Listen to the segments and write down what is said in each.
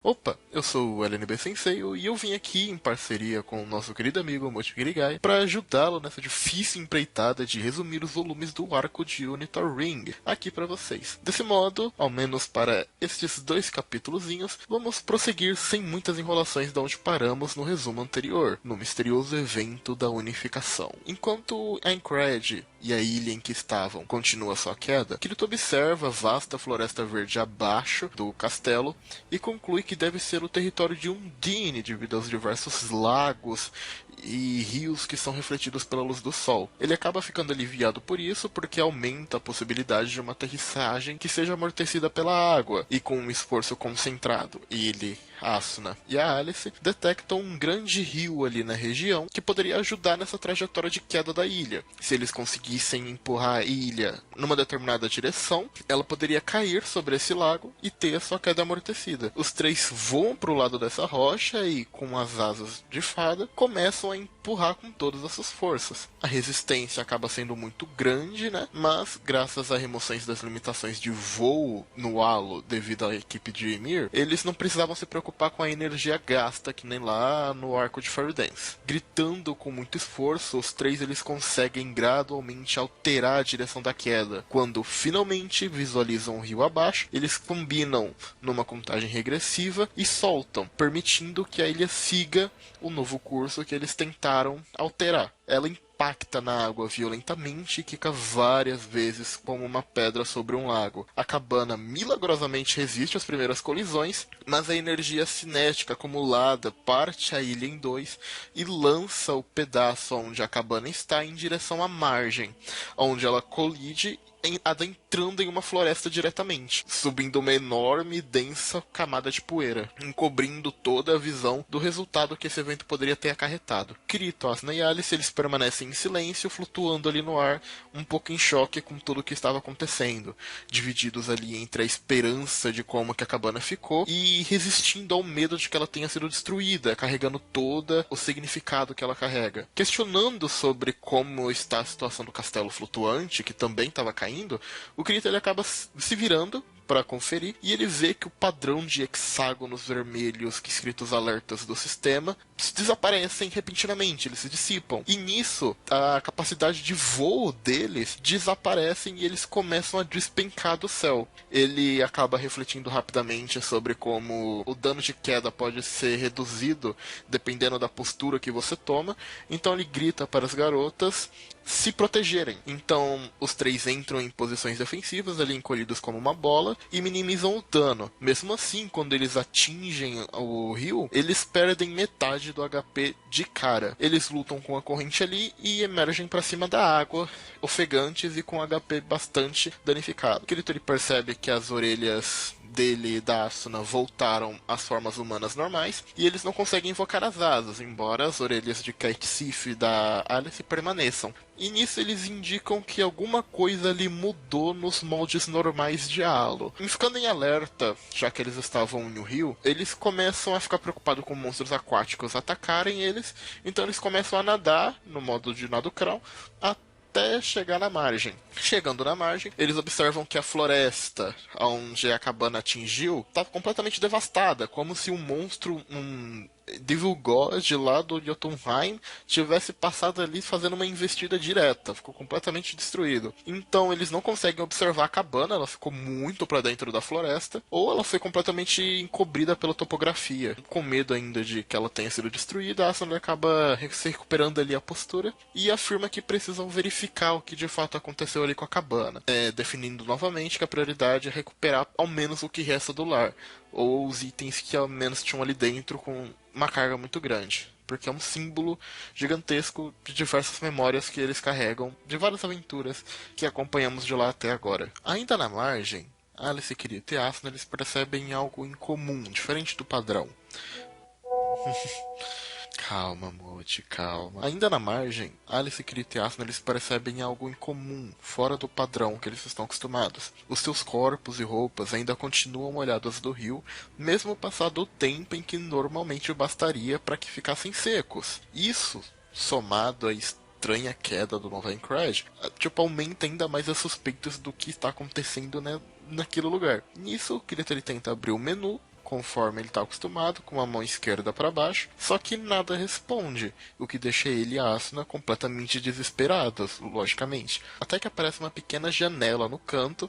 Opa, eu sou o LNB Sensei e eu vim aqui em parceria com o nosso querido amigo Mochi Kirigai para ajudá-lo nessa difícil empreitada de resumir os volumes do arco de Unitor Ring aqui para vocês. Desse modo, ao menos para estes 2 capítulozinhos, vamos prosseguir sem muitas enrolações de onde paramos no resumo anterior, no misterioso evento da unificação. Enquanto Aincrad e a ilha em que estavam continua sua queda, Kirito observa a vasta floresta verde abaixo do castelo e conclui que deve ser o território de Undine devido aos diversos lagos e rios que são refletidos pela luz do sol. Ele acaba ficando aliviado por isso, porque aumenta a possibilidade de uma aterrissagem que seja amortecida pela água e com um esforço concentrado. Ele, Asuna e a Alice detectam um grande rio ali na região que poderia ajudar nessa trajetória de queda da ilha. Se eles conseguissem empurrar a ilha numa determinada direção, ela poderia cair sobre esse lago e ter a sua queda amortecida. Os 3 voam para o lado dessa rocha e, com as asas de fada, começam a empurrar com todas as suas forças. A resistência acaba sendo muito grande, né? Mas, graças a remoções das limitações de voo no halo devido à equipe de Ymir, eles não precisavam se preocupar com a energia gasta, que nem lá no arco de Fairy Dance. Gritando com muito esforço, os 3 eles conseguem gradualmente alterar a direção da queda. Quando finalmente visualizam o rio abaixo, eles combinam numa contagem regressiva e soltam, permitindo que a ilha siga o novo curso que eles tentaram alterar. Ela impacta na água violentamente e quica várias vezes como uma pedra sobre um lago. A cabana milagrosamente resiste às primeiras colisões, mas a energia cinética acumulada parte a ilha em 2 e lança o pedaço onde a cabana está em direção à margem, onde ela colide adentrando em uma floresta diretamente, subindo uma enorme e densa camada de poeira, encobrindo toda a visão do resultado que esse evento poderia ter acarretado. Kirito, Asuna e Alice eles permanecem em silêncio, flutuando ali no ar, um pouco em choque com tudo o que estava acontecendo, divididos ali entre a esperança de como que a cabana ficou e resistindo ao medo de que ela tenha sido destruída, carregando todo o significado que ela carrega. Questionando sobre como está a situação do castelo flutuante, que também estava caindo, o Kirito ele acaba se virando para conferir e ele vê que o padrão de hexágonos vermelhos que escritos alertas do sistema desaparecem repentinamente, eles se dissipam. E nisso, a capacidade de voo deles desaparecem e eles começam a despencar do céu. Ele acaba refletindo rapidamente sobre como o dano de queda pode ser reduzido dependendo da postura que você toma. Então ele grita para as garotas se protegerem. Então os 3 entram em posições defensivas, ali encolhidos como uma bola, e minimizam o dano. Mesmo assim, quando eles atingem o rio, eles perdem metade do HP de cara. Eles lutam com a corrente ali e emergem para cima da água, ofegantes e com HP bastante danificado. Kirito ele percebe que as orelhas dele e da Asuna voltaram às formas humanas normais e eles não conseguem invocar as asas, embora as orelhas de Kate Sif e da Alice permaneçam. E nisso eles indicam que alguma coisa ali mudou nos moldes normais de halo. E ficando em alerta, já que eles estavam no rio, eles começam a ficar preocupados com monstros aquáticos atacarem eles, então eles começam a nadar, no modo de nado crawl, até chegar na margem. Chegando na margem, eles observam que a floresta onde a cabana atingiu está completamente devastada, como se um monstro, Devil God lá do Jotunheim tivesse passado ali fazendo uma investida direta, ficou completamente destruído. Então eles não conseguem observar a cabana, ela ficou muito para dentro da floresta, ou ela foi completamente encobrida pela topografia. Com medo ainda de que ela tenha sido destruída, a Asuna acaba se recuperando ali a postura e afirma que precisam verificar o que de fato aconteceu ali com a cabana, definindo novamente que a prioridade é recuperar ao menos o que resta do lar, ou os itens que ao menos tinham ali dentro com uma carga muito grande, porque é um símbolo gigantesco de diversas memórias que eles carregam, de várias aventuras que acompanhamos de lá até agora. Ainda na margem, Alice, Kirito e Asuna eles percebem algo em comum, diferente do padrão. Calma, Mochi, calma. Ainda na margem, Alice, Kirito e Asuna eles percebem algo em comum, fora do padrão que eles estão acostumados. Os seus corpos e roupas ainda continuam molhados do rio, mesmo passado o tempo em que normalmente bastaria para que ficassem secos. Isso, somado à estranha queda do Nova Aincrad, aumenta ainda mais as suspeitas do que está acontecendo, né, naquele lugar. Nisso, o Kirito ele tenta abrir o menu, conforme ele está acostumado, com a mão esquerda para baixo, só que nada responde, o que deixa ele e a Asuna completamente desesperados, logicamente. Até que aparece uma pequena janela no canto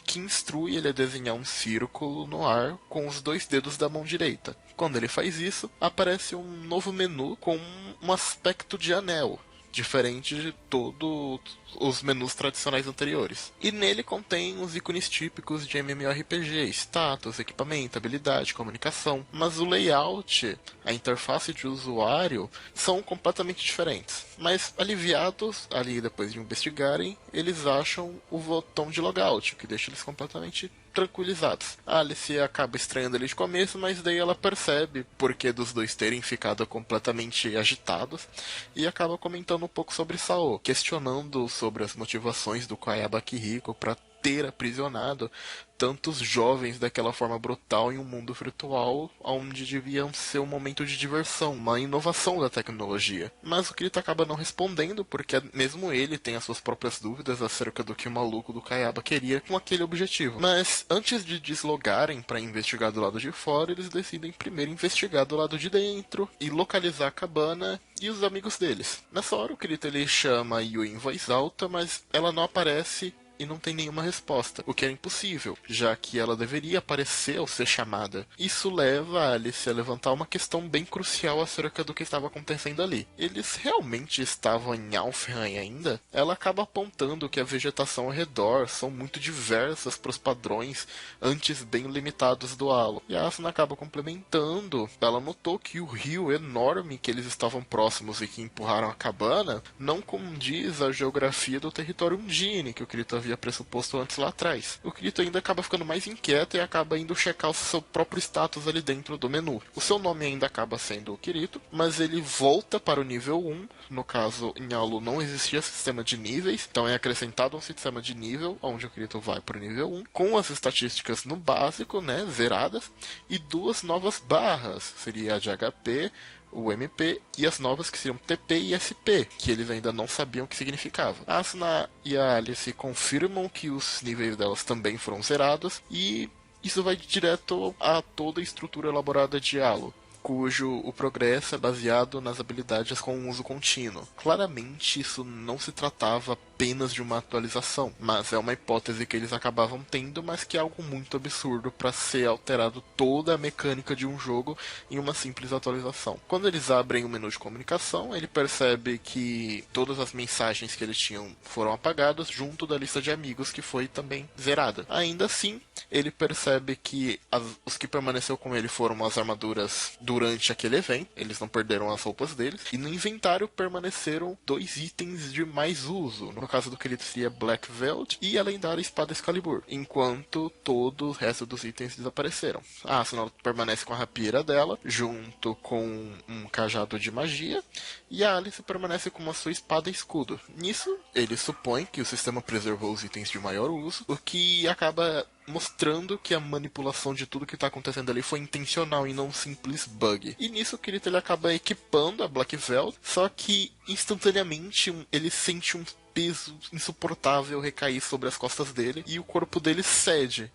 que instrui ele a desenhar um círculo no ar com os 2 dedos da mão direita. Quando ele faz isso, aparece um novo menu com um aspecto de anel, diferente de todos os menus tradicionais anteriores. E nele contém os ícones típicos de MMORPG, status, equipamento, habilidade, comunicação. Mas o layout, a interface de usuário, são completamente diferentes. Mas aliviados, ali depois de investigarem, eles acham o botão de logout, o que deixa eles completamente tranquilizados. A Alice acaba estranhando ele de começo, mas daí ela percebe porque dos dois terem ficado completamente agitados e acaba comentando um pouco sobre Sao, questionando sobre as motivações do Kayaba Kiriko para ter aprisionado tantos jovens daquela forma brutal em um mundo virtual onde deviam ser um momento de diversão, uma inovação da tecnologia. Mas o Kirito acaba não respondendo, porque mesmo ele tem as suas próprias dúvidas acerca do que o maluco do Kayaba queria com aquele objetivo. Mas antes de deslogarem para investigar do lado de fora, eles decidem primeiro investigar do lado de dentro e localizar a cabana e os amigos deles. Nessa hora o Kirito ele chama a Yui em voz alta, mas ela não aparece e não tem nenhuma resposta, o que é impossível, já que ela deveria aparecer ao ser chamada. Isso leva a Alice a levantar uma questão bem crucial acerca do que estava acontecendo ali. Eles realmente estavam em Alfheim ainda? Ela acaba apontando que a vegetação ao redor são muito diversas para os padrões antes bem limitados do Halo. E a Asuna acaba complementando. Ela notou que o rio enorme que eles estavam próximos e que empurraram a cabana não condiz à geografia do território Undine, que o Kirito havia pressuposto antes lá atrás. O Kirito ainda acaba ficando mais inquieto e acaba indo checar o seu próprio status ali dentro do menu. O seu nome ainda acaba sendo o Kirito, mas ele volta para o nível 1. No caso, em Halo não existia sistema de níveis, então é acrescentado um sistema de nível, onde o Kirito vai para o nível 1, com as estatísticas no básico, né, zeradas, e 2 novas barras, seria a de HP, o MP e as novas que seriam TP e SP, que eles ainda não sabiam o que significava. A Asuna e a Alice confirmam que os níveis delas também foram zerados, e isso vai direto a toda a estrutura elaborada de Halo, cujo o progresso é baseado nas habilidades com uso contínuo. Claramente isso não se tratava apenas de uma atualização, mas é uma hipótese que eles acabavam tendo, mas que é algo muito absurdo para ser alterado toda a mecânica de um jogo em uma simples atualização. Quando eles abrem o menu de comunicação, ele percebe que todas as mensagens que eles tinham foram apagadas junto da lista de amigos que foi também zerada. Ainda assim, ele percebe que os que permaneceu com ele foram as armaduras durante aquele evento, eles não perderam as roupas deles, e no inventário permaneceram 2 itens de mais uso. No caso do Kirito seria Black Veld e a lendária espada Excalibur, enquanto todo o resto dos itens desapareceram. A Asuna permanece com a rapieira dela, junto com um cajado de magia, e a Alice permanece com a sua espada e escudo. Nisso, ele supõe que o sistema preservou os itens de maior uso, o que acaba mostrando que a manipulação de tudo que está acontecendo ali foi intencional e não um simples bug. E nisso o Kirito ele acaba equipando a Black Veil, só que instantaneamente ele sente um peso insuportável recair sobre as costas dele e o corpo dele cede.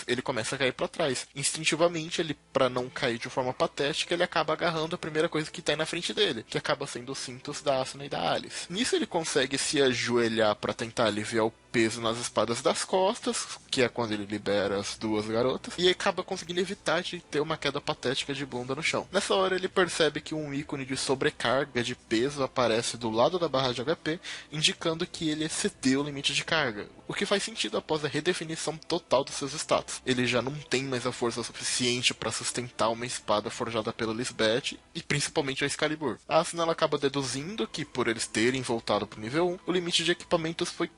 Ele começa a cair para trás. Instintivamente, ele, para não cair de forma patética, ele acaba agarrando a primeira coisa que tá aí na frente dele, que acaba sendo os cintos da Asuna e da Alice. Nisso ele consegue se ajoelhar para tentar aliviar o peso nas espadas das costas, que é quando ele libera as 2 garotas, e acaba conseguindo evitar de ter uma queda patética de bunda no chão. Nessa hora ele percebe que um ícone de sobrecarga de peso aparece do lado da barra de HP, indicando que ele excedeu o limite de carga, o que faz sentido após a redefinição total dos seus status. Ele já não tem mais a força suficiente para sustentar uma espada forjada pela Lisbeth, e principalmente a Excalibur. A Asuna ela acaba deduzindo que, por eles terem voltado pro nível 1, o limite de equipamentos foi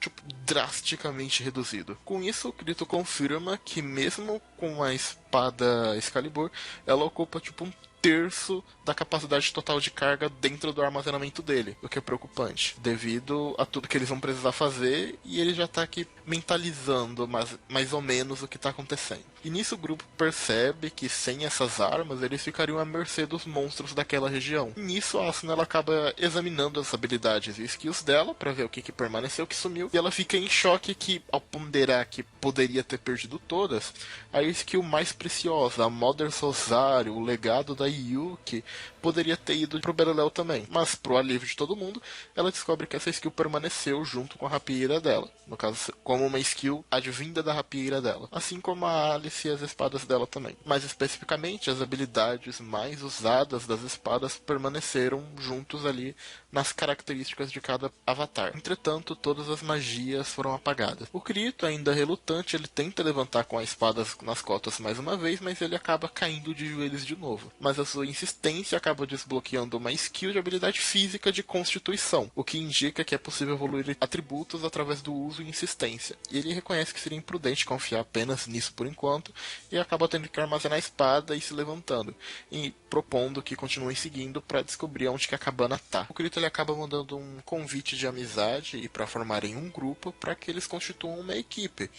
drasticamente reduzido. Com isso, o Kirito confirma que mesmo com a espada Excalibur, ela ocupa um terço da capacidade total de carga dentro do armazenamento dele, o que é preocupante, devido a tudo que eles vão precisar fazer, e ele já tá aqui mentalizando mais ou menos o que tá acontecendo. E nisso o grupo percebe que sem essas armas eles ficariam à mercê dos monstros daquela região. E nisso a Asuna ela acaba examinando as habilidades e skills dela para ver o que permaneceu, o que sumiu, e ela fica em choque que, ao ponderar que poderia ter perdido todas, a skill mais preciosa, a Mother's Rosário, o legado da Yuki, poderia ter ido pro Beleléu também. Mas, pro alívio de todo mundo, ela descobre que essa skill permaneceu junto com a rapieira dela. No caso, como uma skill advinda da rapieira dela. Assim como a Alice e as espadas dela também. Mais especificamente, as habilidades mais usadas das espadas permaneceram juntos ali nas características de cada avatar. Entretanto, todas as magias foram apagadas. O Kirito, ainda relutante, ele tenta levantar com a espada nas costas mais uma vez, mas ele acaba caindo de joelhos de novo. Mas a sua insistência acaba desbloqueando uma skill de habilidade física de constituição, o que indica que é possível evoluir atributos através do uso e insistência. E ele reconhece que seria imprudente confiar apenas nisso por enquanto, e acaba tendo que armazenar a espada e se levantando, e propondo que continuem seguindo para descobrir onde que a cabana tá. O Kirito ele acaba mandando um convite de amizade e para formarem um grupo para que eles constituam uma equipe.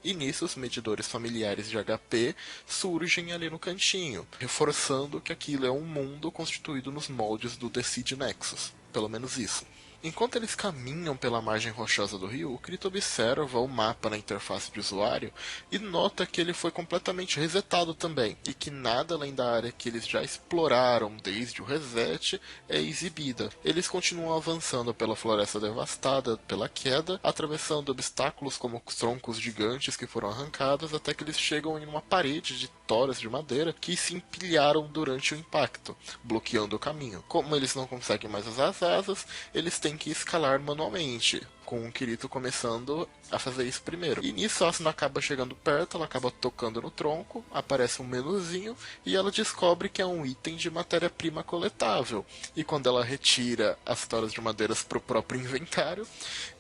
E nisso os medidores familiares de HP surgem ali no cantinho, reforçando que aquilo é um mundo constituído nos moldes do The Seed Nexus. Pelo menos isso. Enquanto eles caminham pela margem rochosa do rio, o Kirito observa o mapa na interface de usuário e nota que ele foi completamente resetado também, e que nada além da área que eles já exploraram desde o reset é exibida. Eles continuam avançando pela floresta devastada pela queda, atravessando obstáculos como troncos gigantes que foram arrancados, até que eles chegam em uma parede de toras de madeira que se empilharam durante o impacto, bloqueando o caminho. Como eles não conseguem mais usar as asas, eles têm que escalar manualmente, com o Kirito começando a fazer isso primeiro. E nisso a Asuna acaba chegando perto, ela acaba tocando no tronco, aparece um menuzinho e ela descobre que é um item de matéria-prima coletável. E quando ela retira as toras de madeiras para o próprio inventário,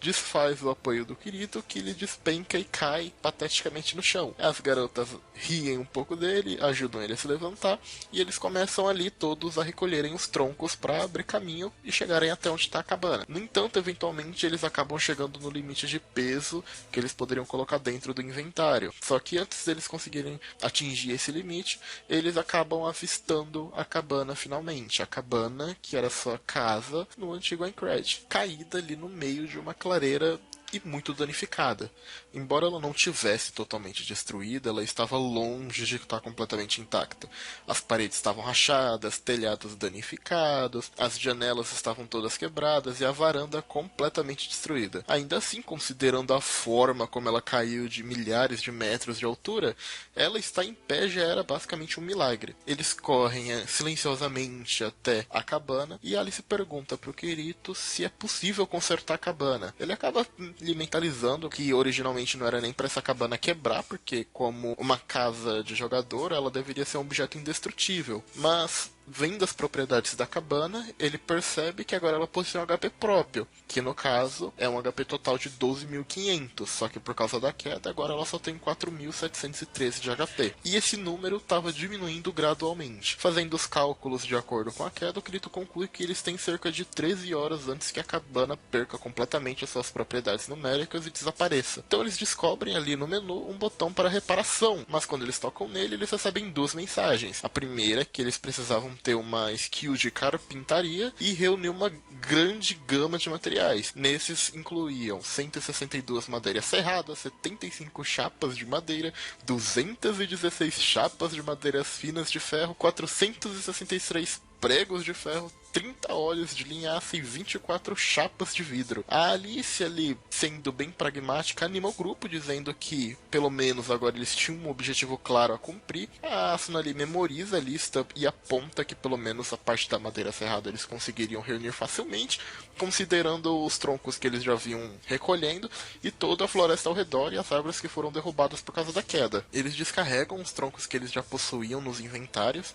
desfaz o apoio do Kirito, que ele despenca e cai pateticamente no chão. As garotas riem um pouco dele, ajudam ele a se levantar, e eles começam ali todos a recolherem os troncos para abrir caminho e chegarem até onde está a cabana. No entanto, eventualmente eles acabam chegando no limite de peso que eles poderiam colocar dentro do inventário. Só que antes deles conseguirem atingir esse limite, eles acabam avistando a cabana finalmente. A cabana que era sua casa no antigo Aincrad, caída ali no meio de uma clareira e muito danificada. Embora ela não tivesse totalmente destruída, ela estava longe de estar completamente intacta. As paredes estavam rachadas, telhados danificados, as janelas estavam todas quebradas e a varanda completamente destruída. Ainda assim, considerando a forma como ela caiu de milhares de metros de altura, ela estar em pé já era basicamente um milagre. Eles correm silenciosamente até a cabana e Alice pergunta para o Kirito se é possível consertar a cabana. Ele acaba mentalizando que originalmente não era nem para essa cabana quebrar, porque como uma casa de jogador, ela deveria ser um objeto indestrutível. Mas vendo as propriedades da cabana, ele percebe que agora ela possui um HP próprio, que no caso é um HP total de 12.500, só que por causa da queda agora ela só tem 4.713 de HP. E esse número estava diminuindo gradualmente. Fazendo os cálculos de acordo com a queda, o Kirito conclui que eles têm cerca de 13 horas antes que a cabana perca completamente as suas propriedades numéricas e desapareça. Então eles descobrem ali no menu um botão para reparação, mas quando eles tocam nele, eles recebem duas mensagens. A primeira é que eles precisavam ter uma skill de carpintaria e reunir uma grande gama de materiais. Nesses incluíam 162 madeiras serradas, 75 chapas de madeira, 216 chapas de madeiras finas de ferro, 463 pregos de ferro, 30 olhos de linhaça e 24 chapas de vidro. A Alice ali, sendo bem pragmática, anima o grupo, dizendo que, pelo menos agora eles tinham um objetivo claro a cumprir. A Asuna ali memoriza a lista e aponta que pelo menos a parte da madeira serrada eles conseguiriam reunir facilmente, considerando os troncos que eles já vinham recolhendo e toda a floresta ao redor e as árvores que foram derrubadas por causa da queda. Eles descarregam os troncos que eles já possuíam nos inventários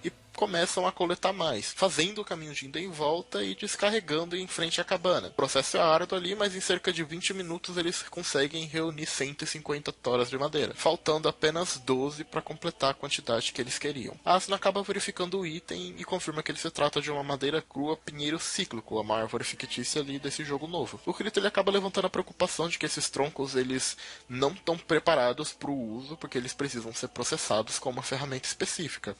e começam a coletar mais, fazendo o caminho de ida em volta e descarregando em frente à cabana. O processo é árduo ali, mas em cerca de 20 minutos eles conseguem reunir 150 toras de madeira, faltando apenas 12 para completar a quantidade que eles queriam. A Asuna acaba verificando o item e confirma que ele se trata de uma madeira crua pinheiro cíclico, uma árvore fictícia ali desse jogo novo. O Kirito ele acaba levantando a preocupação de que esses troncos eles não estão preparados para o uso, porque eles precisam ser processados com uma ferramenta específica.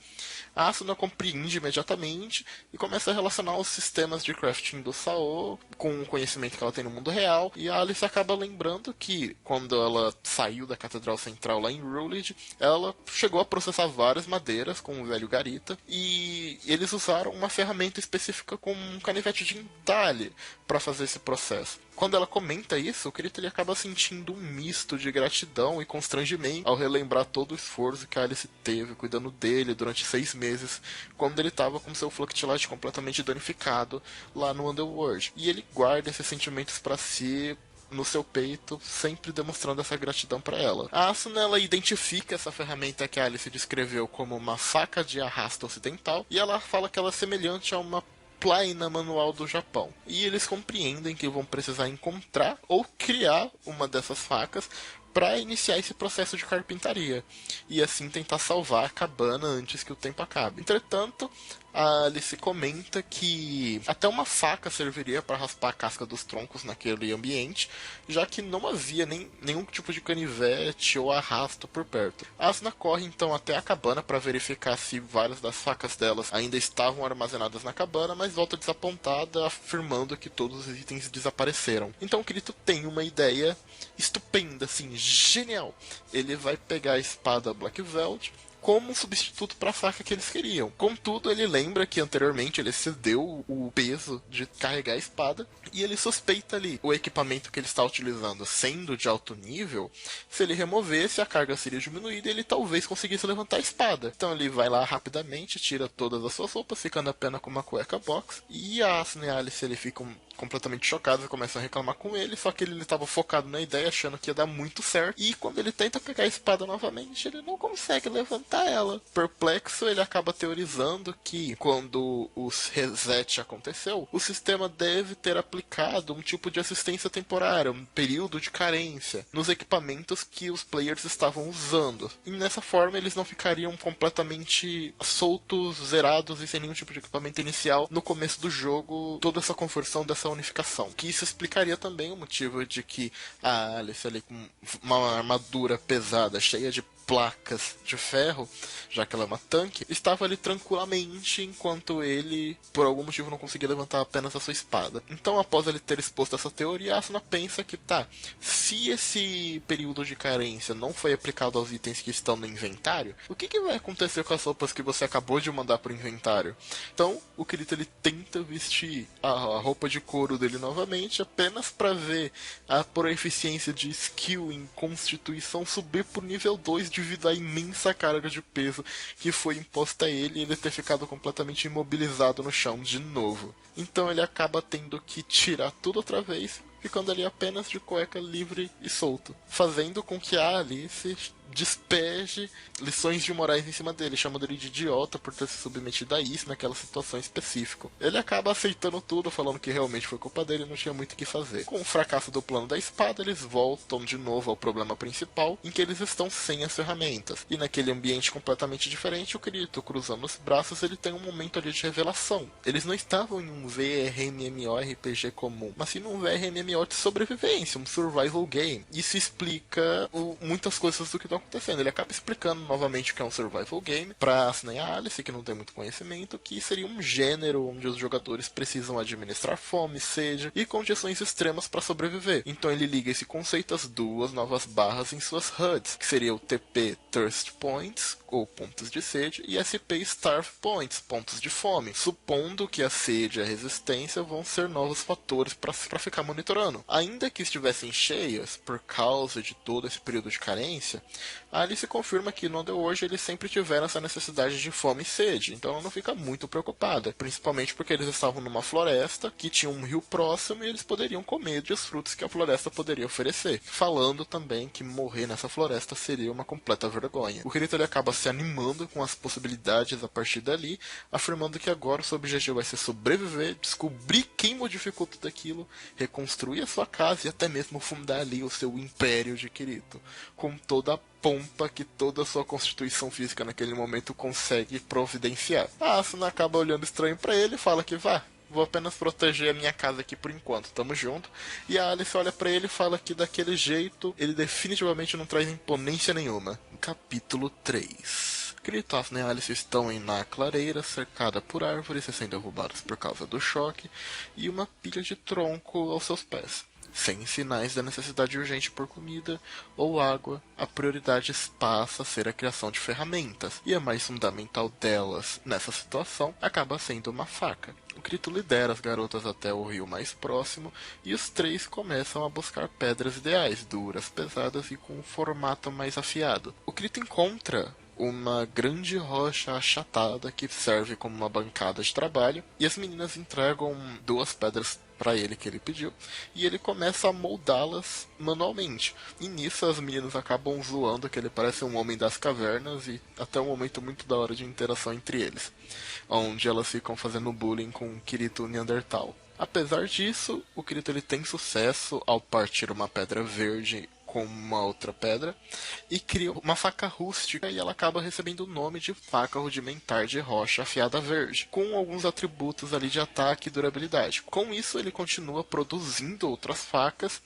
A Asuna compreende imediatamente e começa a relacionar os sistemas de crafting do Sao com o conhecimento que ela tem no mundo real, e a Alice acaba lembrando que quando ela saiu da Catedral Central lá em Rutledge, ela chegou a processar várias madeiras com o velho Garita, e eles usaram uma ferramenta específica com um canivete de entalhe para fazer esse processo. Quando ela comenta isso, o Kirito ele acaba sentindo um misto de gratidão e constrangimento ao relembrar todo o esforço que a Alice teve cuidando dele durante 6 meses, quando ele estava com seu Fluctilite completamente danificado lá no Underworld. E ele guarda esses sentimentos para si, no seu peito, sempre demonstrando essa gratidão para ela. A Asuna ela identifica essa ferramenta que a Alice descreveu como uma faca de arrasto ocidental, e ela fala que ela é semelhante a uma plaina manual do Japão. E eles compreendem que vão precisar encontrar ou criar uma dessas facas para iniciar esse processo de carpintaria e assim tentar salvar a cabana antes que o tempo acabe. Entretanto, a Alice comenta que até uma faca serviria para raspar a casca dos troncos naquele ambiente, já que não havia nenhum tipo de canivete ou arrasto por perto. A Asuna corre então até a cabana para verificar se várias das facas delas ainda estavam armazenadas na cabana, mas volta desapontada, afirmando que todos os itens desapareceram. Então o Kirito tem uma ideia estupenda, assim, genial. Ele vai pegar a espada Black Velvet como um substituto para a faca que eles queriam. Contudo, ele lembra que anteriormente ele cedeu o peso de carregar a espada, e ele suspeita ali o equipamento que ele está utilizando sendo de alto nível. Se ele removesse, a carga seria diminuída e ele talvez conseguisse levantar a espada. Então ele vai lá rapidamente, tira todas as suas roupas, ficando apenas com uma cueca box, e a Asuna e a Alice ele ficam completamente chocados e começam a reclamar com ele, só que ele estava focado na ideia, achando que ia dar muito certo, e quando ele tenta pegar a espada novamente, ele não consegue levantar ela. Perplexo, ele acaba teorizando que quando o reset aconteceu, o sistema deve ter aplicado um tipo de assistência temporária, um período de carência, nos equipamentos que os players estavam usando. E nessa forma eles não ficariam completamente soltos, zerados e sem nenhum tipo de equipamento inicial no começo do jogo, toda essa conversão dessa unificação. Que isso explicaria também o motivo de que a Alice ali com uma armadura pesada, cheia de placas de ferro, já que ela é uma tanque, estava ali tranquilamente enquanto ele, por algum motivo, não conseguia levantar apenas a sua espada. Então, após ele ter exposto essa teoria, a Asuna pensa que, se esse período de carência não foi aplicado aos itens que estão no inventário, o que vai acontecer com as roupas que você acabou de mandar pro inventário? Então, o Kirito ele tenta vestir a roupa de couro dele novamente, apenas para ver a proeficiência de skill em constituição subir pro nível 2 devido à imensa carga de peso que foi imposta a ele, e ele ter ficado completamente imobilizado no chão de novo. Então ele acaba tendo que tirar tudo outra vez, ficando ali apenas de cueca livre e solto, fazendo com que a Alice despeje lições de morais em cima dele, chamando ele de idiota por ter se submetido a isso naquela situação específica. Ele acaba aceitando tudo, falando que realmente foi culpa dele e não tinha muito o que fazer. Com o fracasso do plano da espada, eles voltam de novo ao problema principal, em que eles estão sem as ferramentas. E naquele ambiente completamente diferente, o Kirito, cruzando os braços, ele tem um momento ali de revelação. Eles não estavam em um VRMMORPG comum, mas sim num VRMMO de sobrevivência, um survival game. Isso explica muitas coisas do que estão acontecendo. Ele acaba explicando novamente o que é um survival game pra Asuna e a Alice, que não tem muito conhecimento, que seria um gênero onde os jogadores precisam administrar fome, sede e condições extremas para sobreviver. Então ele liga esse conceito às duas novas barras em suas HUDs, que seria o TP Thirst Points, ou pontos de sede, e SP Starve Points, pontos de fome, supondo que a sede e a resistência vão ser novos fatores para ficar monitorando. ano. Ainda que estivessem cheias, por causa de todo esse período de carência, a Alice confirma que no Underworld eles sempre tiveram essa necessidade de fome e sede, então ela não fica muito preocupada, principalmente porque eles estavam numa floresta que tinha um rio próximo e eles poderiam comer dos frutos que a floresta poderia oferecer, falando também que morrer nessa floresta seria uma completa vergonha. O Kirito ele acaba se animando com as possibilidades a partir dali, afirmando que agora o seu objetivo vai ser sobreviver, descobrir quem modificou tudo aquilo, reconstruir a sua casa e até mesmo fundar ali o seu império de Kirito, com toda a pompa que toda a sua constituição física naquele momento consegue providenciar. A Asuna acaba olhando estranho pra ele e fala que vou apenas proteger a minha casa aqui por enquanto, tamo junto. E a Alice olha pra ele e fala que daquele jeito ele definitivamente não traz imponência nenhuma. Capítulo 3. Kirito, Asuna e Alice estão na clareira, cercada por árvores, sendo derrubadas por causa do choque, e uma pilha de tronco aos seus pés. Sem sinais da necessidade urgente por comida ou água, a prioridade passa a ser a criação de ferramentas, e a mais fundamental delas, nessa situação, acaba sendo uma faca. O Kirito lidera as garotas até o rio mais próximo, e os três começam a buscar pedras ideais, duras, pesadas e com um formato mais afiado. O Kirito encontra uma grande rocha achatada que serve como uma bancada de trabalho, e as meninas entregam 2 pedras para ele que ele pediu, e ele começa a moldá-las manualmente. E nisso as meninas acabam zoando que ele parece um homem das cavernas, e até um momento muito da hora de interação entre eles, onde elas ficam fazendo bullying com o Kirito Neandertal. Apesar disso, o Kirito ele tem sucesso ao partir uma pedra verde com uma outra pedra e cria uma faca rústica, e ela acaba recebendo o nome de faca rudimentar de rocha afiada verde, com alguns atributos ali de ataque e durabilidade. Com isso ele continua produzindo outras facas,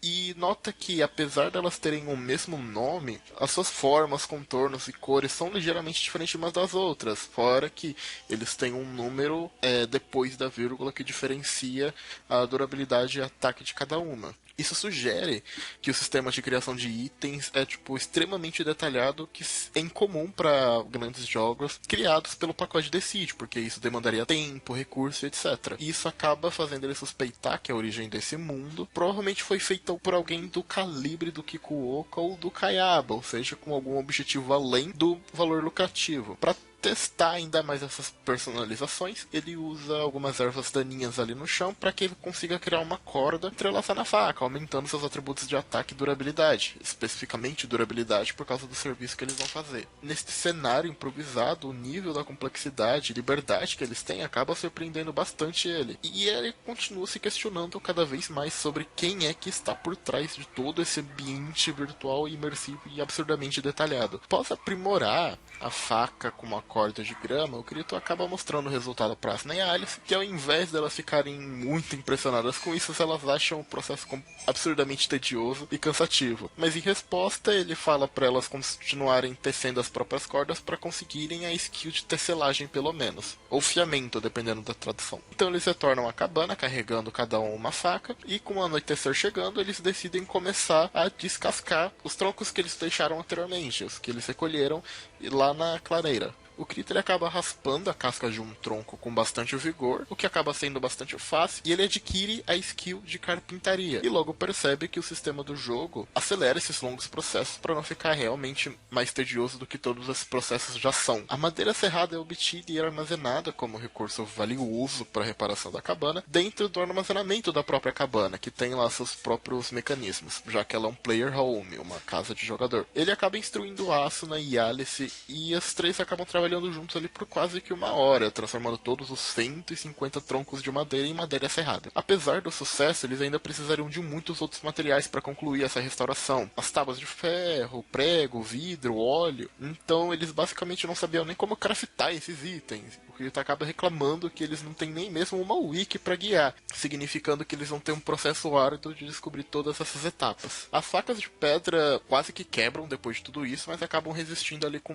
e nota que, apesar delas terem o mesmo nome, as suas formas, contornos e cores são ligeiramente diferentes umas das outras, fora que eles têm um número depois da vírgula que diferencia a durabilidade e ataque de cada uma. Isso sugere que o sistema de criação de itens é extremamente detalhado, que é incomum para grandes jogos criados pelo pacote Decide, porque isso demandaria tempo, recurso, etc. E isso acaba fazendo ele suspeitar que a origem desse mundo provavelmente foi feita por alguém do calibre do Kikuoka ou do Kayaba, ou seja, com algum objetivo além do valor lucrativo. Para testar ainda mais essas personalizações, ele usa algumas ervas daninhas ali no chão para que ele consiga criar uma corda entrelaçar na faca, aumentando seus atributos de ataque e durabilidade, especificamente durabilidade por causa do serviço que eles vão fazer. Neste cenário improvisado, o nível da complexidade e liberdade que eles têm acaba surpreendendo bastante ele, e ele continua se questionando cada vez mais sobre quem é que está por trás de todo esse ambiente virtual, imersivo e absurdamente detalhado. Após aprimorar a faca com uma corda de grama, o Kirito acaba mostrando o resultado para Asuna e Alice, que ao invés delas ficarem muito impressionadas com isso, elas acham o processo absurdamente tedioso e cansativo. Mas em resposta, ele fala para elas continuarem tecendo as próprias cordas para conseguirem a skill de tecelagem pelo menos, ou fiamento, dependendo da tradução. Então eles retornam à cabana, carregando cada um uma faca, e com o anoitecer chegando, eles decidem começar a descascar os troncos que eles deixaram anteriormente, os que eles recolheram lá na clareira. O Kirito ele acaba raspando a casca de um tronco com bastante vigor, o que acaba sendo bastante fácil, e ele adquire a skill de carpintaria, e logo percebe que o sistema do jogo acelera esses longos processos para não ficar realmente mais tedioso do que todos esses processos já são. A madeira serrada é obtida e armazenada como recurso valioso para a reparação da cabana, dentro do armazenamento da própria cabana, que tem lá seus próprios mecanismos, já que ela é um player home, uma casa de jogador. Ele acaba instruindo Asuna e Alice, e as três acabam trabalhando juntos ali por quase que 1 hora, transformando todos os 150 troncos de madeira em madeira serrada. Apesar do sucesso, eles ainda precisariam de muitos outros materiais para concluir essa restauração. As tábuas de ferro, prego, vidro, óleo. Então eles basicamente não sabiam nem como craftar esses itens. O Kirito acaba reclamando que eles não têm nem mesmo uma wiki para guiar, significando que eles vão ter um processo árduo de descobrir todas essas etapas. As facas de pedra quase que quebram depois de tudo isso, mas acabam resistindo ali com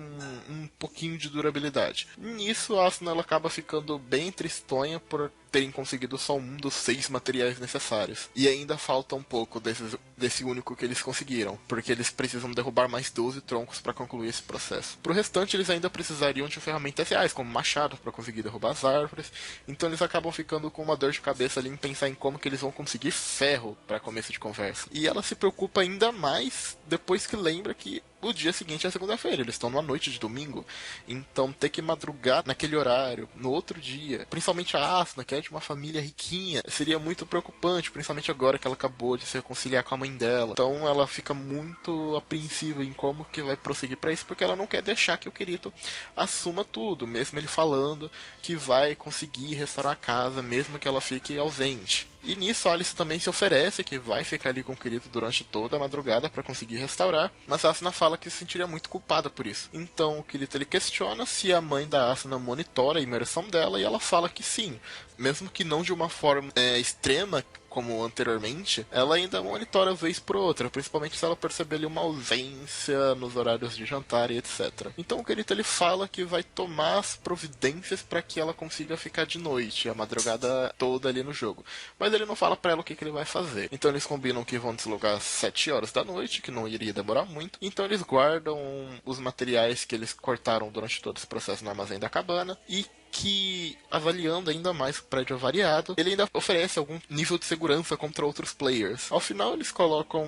um pouquinho de durabilidade. Nisso, a Asuna ela acaba ficando bem tristonha por terem conseguido só um dos 6 materiais necessários. E ainda falta um pouco desse único que eles conseguiram, porque eles precisam derrubar mais 12 troncos para concluir esse processo. Pro restante, eles ainda precisariam de ferramentas reais, como machado, para conseguir derrubar as árvores. Então eles acabam ficando com uma dor de cabeça ali em pensar em como que eles vão conseguir ferro para começo de conversa. E ela se preocupa ainda mais depois que lembra que o dia seguinte é segunda-feira, eles estão numa noite de domingo, então ter que madrugar naquele horário, no outro dia, principalmente a Asuna, que é de uma família riquinha, seria muito preocupante, principalmente agora que ela acabou de se reconciliar com a mãe dela. Então ela fica muito apreensiva em como que vai prosseguir para isso, porque ela não quer deixar que o Kirito assuma tudo, mesmo ele falando que vai conseguir restaurar a casa, mesmo que ela fique ausente. E nisso a Alice também se oferece que vai ficar ali com o Kirito durante toda a madrugada para conseguir restaurar, mas a Asuna fala que se sentiria muito culpada por isso. Então o Kirito ele questiona se a mãe da Asuna monitora a imersão dela e ela fala que sim, mesmo que não de uma forma extrema como anteriormente, ela ainda monitora vez por outra, principalmente se ela perceber ali uma ausência nos horários de jantar e etc. Então o Kirito ele fala que vai tomar as providências para que ela consiga ficar de noite, a madrugada toda ali no jogo. Mas ele não fala para ela o que ele vai fazer. Então eles combinam que vão deslogar às 7 horas da noite, que não iria demorar muito. Então eles guardam os materiais que eles cortaram durante todo esse processo no armazém da cabana e que, avaliando ainda mais o prédio avariado, ele ainda oferece algum nível de segurança contra outros players. Ao final, eles colocam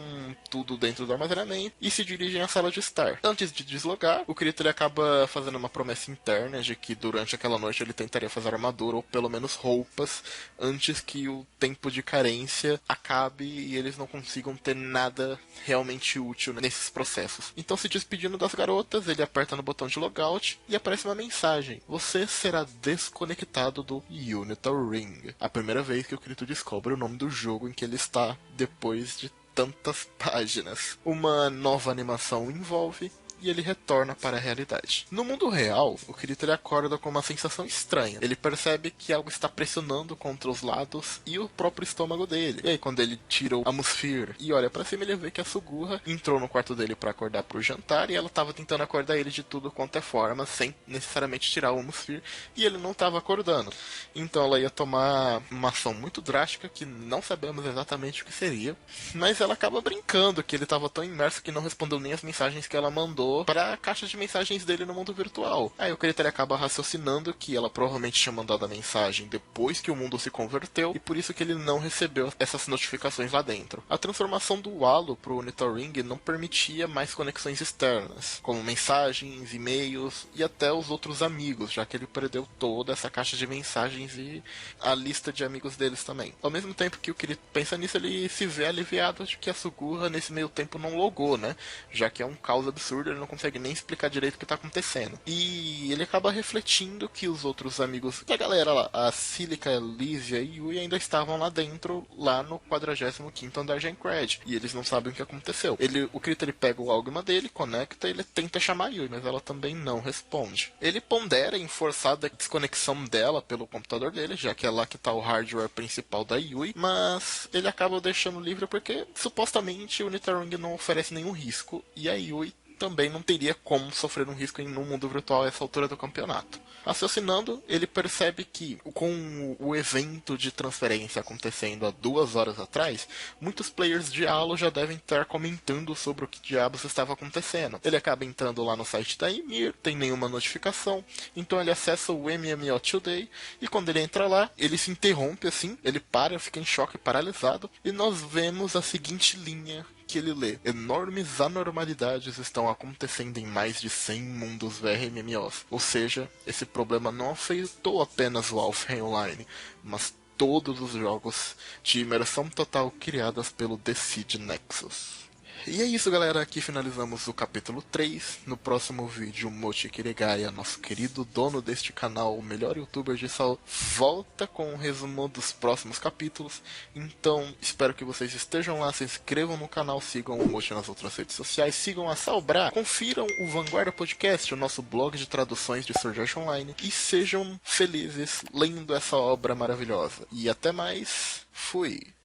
tudo dentro do armazenamento e se dirigem à sala de estar. Antes de deslogar, o Kirito ele acaba fazendo uma promessa interna de que durante aquela noite ele tentaria fazer armadura ou pelo menos roupas antes que o tempo de carência acabe e eles não consigam ter nada realmente útil nesses processos. Então, se despedindo das garotas, ele aperta no botão de logout e aparece uma mensagem: você será desconectado do Unital Ring. A primeira vez que o Kirito descobre o nome do jogo em que ele está depois de tantas páginas. Uma nova animação envolve e ele retorna para a realidade. No mundo real, o Kirito ele acorda com uma sensação estranha. Ele percebe que algo está pressionando contra os lados e o próprio estômago dele. E aí, quando ele tira o Atmosphere e olha para cima, ele vê que a Sugura entrou no quarto dele para acordar para o jantar e ela estava tentando acordar ele de tudo quanto é forma, sem necessariamente tirar o Atmosphere, e ele não estava acordando. Então ela ia tomar uma ação muito drástica que não sabemos exatamente o que seria, mas ela acaba brincando que ele estava tão imerso que não respondeu nem as mensagens que ela mandou para a caixa de mensagens dele no mundo virtual. Aí o Kirito acaba raciocinando que ela provavelmente tinha mandado a mensagem depois que o mundo se converteu e por isso que ele não recebeu essas notificações lá dentro. A transformação do Halo pro Unital Ring não permitia mais conexões externas, como mensagens, e-mails e até os outros amigos, já que ele perdeu toda essa caixa de mensagens e a lista de amigos deles também. Ao mesmo tempo que o Kirito pensa nisso, ele se vê aliviado de que a Sugura nesse meio tempo não logou, né? Já que é um caos absurdo, ele não consegue nem explicar direito o que tá acontecendo. E ele acaba refletindo que os outros amigos, que a galera lá, a Silica, a Lízia e Yui ainda estavam lá dentro, lá no 45º andar de Aincrad. E eles não sabem o que aconteceu. O Kirito ele pega o Algma dele, conecta, ele tenta chamar a Yui, mas ela também não responde. Ele pondera em forçar a desconexão dela pelo computador dele, já que é lá que tá o hardware principal da Yui, mas ele acaba deixando livre porque supostamente o Unital Ring não oferece nenhum risco e a Yui também não teria como sofrer um risco em um mundo virtual a essa altura do campeonato. Raciocinando, ele percebe que, com o evento de transferência acontecendo há 2 horas atrás, muitos players de Halo já devem estar comentando sobre o que diabos estava acontecendo. Ele acaba entrando lá no site da Ymir, tem nenhuma notificação, então ele acessa o MMO Today, e quando ele entra lá, ele se interrompe assim, ele para, fica em choque, paralisado, e nós vemos a seguinte linha que ele lê: enormes anormalidades estão acontecendo em mais de 100 mundos VRMMOs. Ou seja, esse problema não afetou apenas o Wolfenstein Online, mas todos os jogos de imersão total criados pelo The Siege Nexus. E é isso, galera, aqui finalizamos o capítulo 3. No próximo vídeo, o Mochi Kirigaya, nosso querido dono deste canal, o melhor youtuber de Sal, volta com um resumo dos próximos capítulos. Então, espero que vocês estejam lá, se inscrevam no canal, sigam o Mochi nas outras redes sociais, sigam a Salbra, confiram o Vanguarda Podcast, o nosso blog de traduções de Sword Art Online, e sejam felizes lendo essa obra maravilhosa. E até mais, fui!